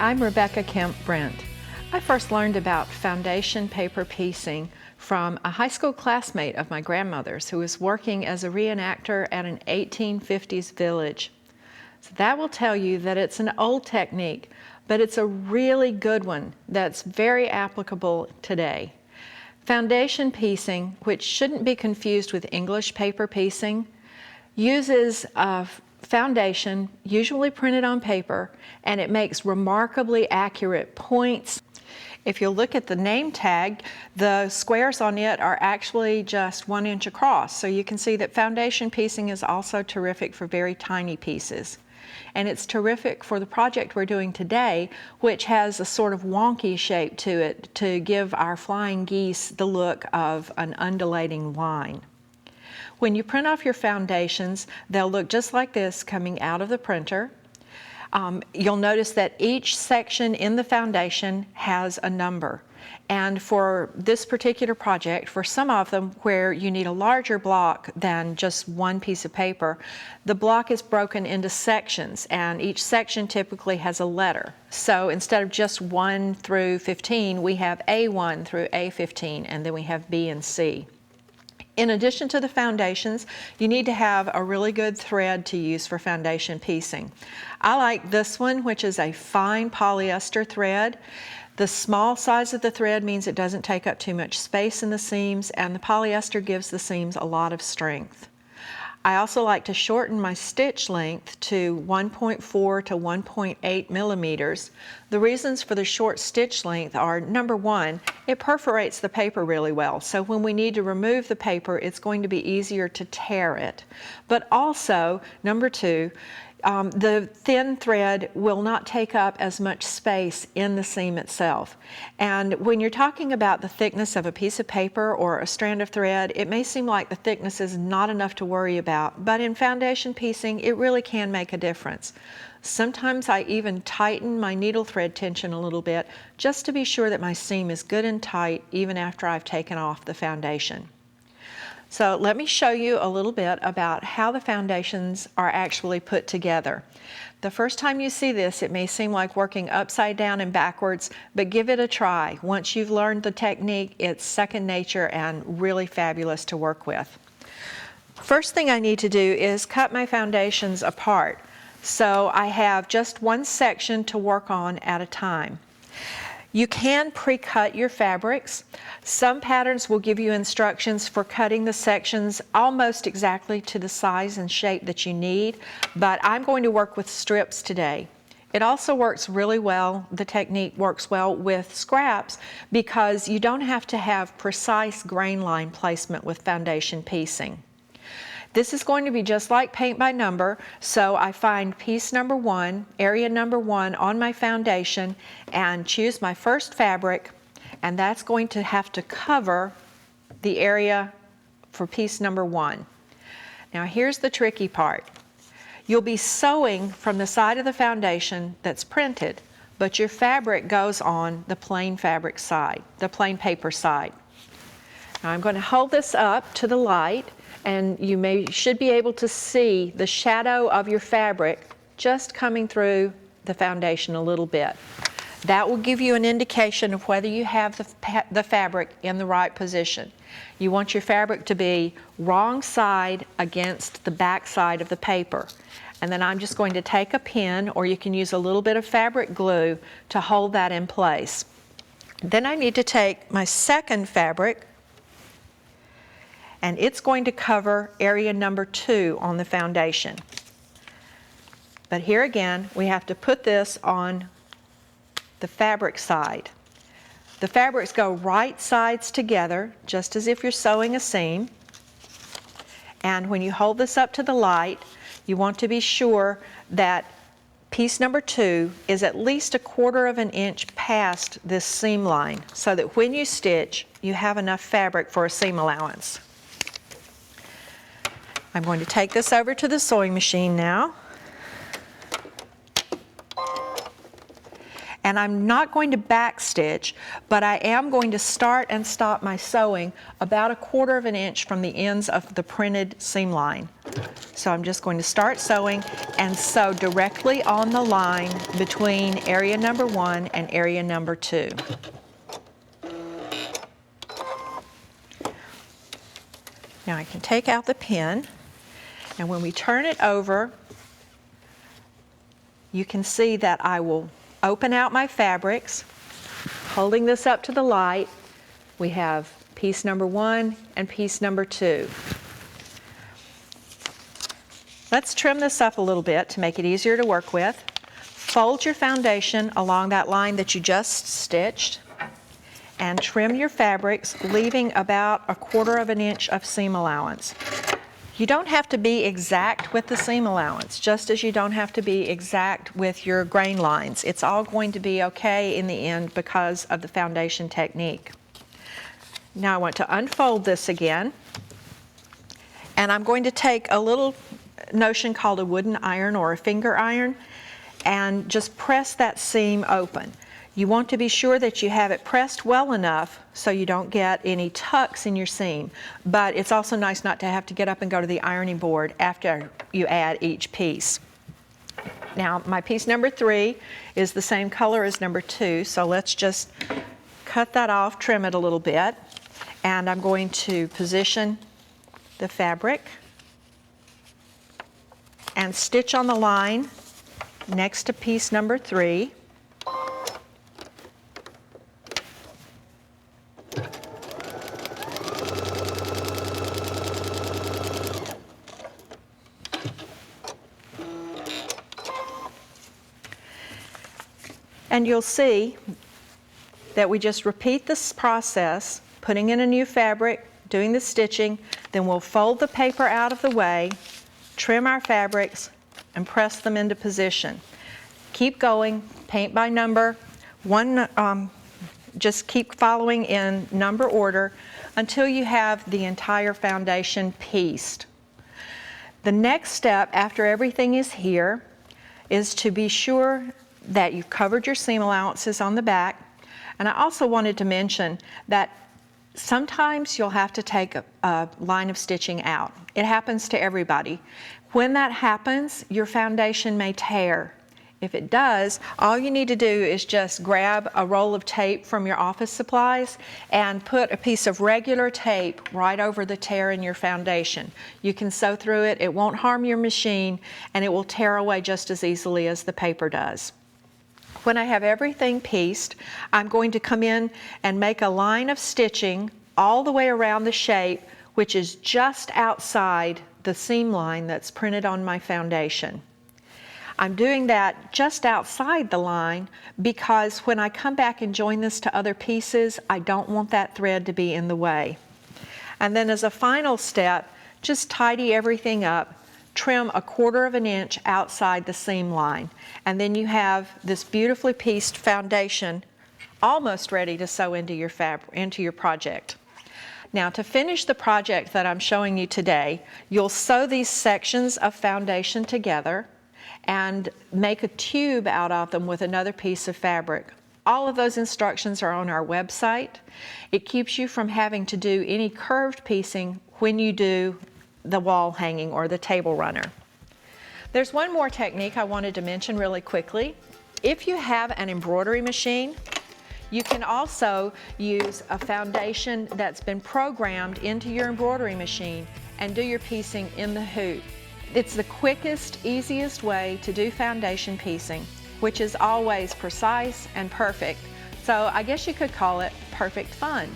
I'm Rebecca Kemp Brent. I first learned about foundation paper piecing from a high school classmate of my grandmother's who was working as a reenactor at an 1850s village. So that will tell you that it's an old technique, but it's a really good one that's very applicable today. Foundation piecing, which shouldn't be confused with English paper piecing, uses a foundation, usually printed on paper, and it makes remarkably accurate points. If you look at the name tag, the squares on it are actually just 1 inch across. So you can see that foundation piecing is also terrific for very tiny pieces. And it's terrific for the project we're doing today, which has a sort of wonky shape to it to give our flying geese the look of an undulating line. When you print off your foundations, they'll look just like this coming out of the printer. You'll notice that each section in the foundation has a number. And for this particular project, for some of them where you need a larger block than just one piece of paper, the block is broken into sections, and each section typically has a letter. So instead of just 1 through 15, we have A1 through A15, and then we have B and C. In addition to the foundations, you need to have a really good thread to use for foundation piecing. I like this one, which is a fine polyester thread. The small size of the thread means it doesn't take up too much space in the seams, and the polyester gives the seams a lot of strength. I also like to shorten my stitch length to 1.4 to 1.8 millimeters. The reasons for the short stitch length are, number one, it perforates the paper really well. So when we need to remove the paper, it's going to be easier to tear it. But also, number two, the thin thread will not take up as much space in the seam itself. And when you're talking about the thickness of a piece of paper or a strand of thread, it may seem like the thickness is not enough to worry about, but in foundation piecing, it really can make a difference. Sometimes I even tighten my needle thread tension a little bit just to be sure that my seam is good and tight even after I've taken off the foundation. So let me show you a little bit about how the foundations are actually put together. The first time you see this, it may seem like working upside down and backwards, but give it a try. Once you've learned the technique, it's second nature and really fabulous to work with. First thing I need to do is cut my foundations apart. So I have just one section to work on at a time. You can pre-cut your fabrics. Some patterns will give you instructions for cutting the sections almost exactly to the size and shape that you need, but I'm going to work with strips today. It also works really well, the technique works well with scraps because you don't have to have precise grain line placement with foundation piecing. This is going to be just like paint by number, so I find piece number 1, area number 1 on my foundation and choose my first fabric, and that's going to have to cover the area for piece number 1. Now here's the tricky part. You'll be sewing from the side of the foundation that's printed, but your fabric goes on the plain fabric side, the plain paper side. Now I'm going to hold this up to the light, and you should be able to see the shadow of your fabric just coming through the foundation a little bit. That will give you an indication of whether you have the fabric in the right position. You want your fabric to be wrong side against the back side of the paper. And then I'm just going to take a pin, or you can use a little bit of fabric glue to hold that in place. Then I need to take my second fabric, and it's going to cover area number 2 on the foundation. But here again, we have to put this on the fabric side. The fabrics go right sides together, just as if you're sewing a seam. And when you hold this up to the light, you want to be sure that piece number 2 is at least 1/4 of an inch past this seam line, so that when you stitch, you have enough fabric for a seam allowance. I'm going to take this over to the sewing machine now. And I'm not going to back stitch, but I am going to start and stop my sewing about 1/4 of an inch from the ends of the printed seam line. So I'm just going to start sewing and sew directly on the line between area number 1 and area number 2. Now I can take out the pin, and when we turn it over, you can see that I will open out my fabrics. Holding this up to the light, we have piece number 1 and piece number 2. Let's trim this up a little bit to make it easier to work with. Fold your foundation along that line that you just stitched and trim your fabrics, leaving about 1/4 of an inch of seam allowance. You don't have to be exact with the seam allowance, just as you don't have to be exact with your grain lines. It's all going to be okay in the end because of the foundation technique. Now I want to unfold this again, and I'm going to take a little notion called a wooden iron or a finger iron and just press that seam open. You want to be sure that you have it pressed well enough so you don't get any tucks in your seam, but it's also nice not to have to get up and go to the ironing board after you add each piece. Now my piece number 3 is the same color as number 2, so let's just cut that off, trim it a little bit, and I'm going to position the fabric and stitch on the line next to piece number 3. And you'll see that we just repeat this process, putting in a new fabric, doing the stitching, then we'll fold the paper out of the way, trim our fabrics, and press them into position. Keep going, paint by number, just keep following in number order until you have the entire foundation pieced. The next step after everything is here is to be sure that you've covered your seam allowances on the back. And I also wanted to mention that sometimes you'll have to take a line of stitching out. It happens to everybody. When that happens, your foundation may tear. If it does, all you need to do is just grab a roll of tape from your office supplies and put a piece of regular tape right over the tear in your foundation. You can sew through it, it won't harm your machine, and it will tear away just as easily as the paper does. When I have everything pieced, I'm going to come in and make a line of stitching all the way around the shape, which is just outside the seam line that's printed on my foundation. I'm doing that just outside the line because when I come back and join this to other pieces, I don't want that thread to be in the way. And then as a final step, just tidy everything up, trim 1/4 of an inch outside the seam line, and then you have this beautifully pieced foundation almost ready to sew into your project. Now to finish the project that I'm showing you today, you'll sew these sections of foundation together and make a tube out of them with another piece of fabric. All of those instructions are on our website. It keeps you from having to do any curved piecing when you do the wall hanging or the table runner. There's one more technique I wanted to mention really quickly. If you have an embroidery machine, you can also use a foundation that's been programmed into your embroidery machine and do your piecing in the hoop. It's the quickest, easiest way to do foundation piecing, which is always precise and perfect. So I guess you could call it perfect fun.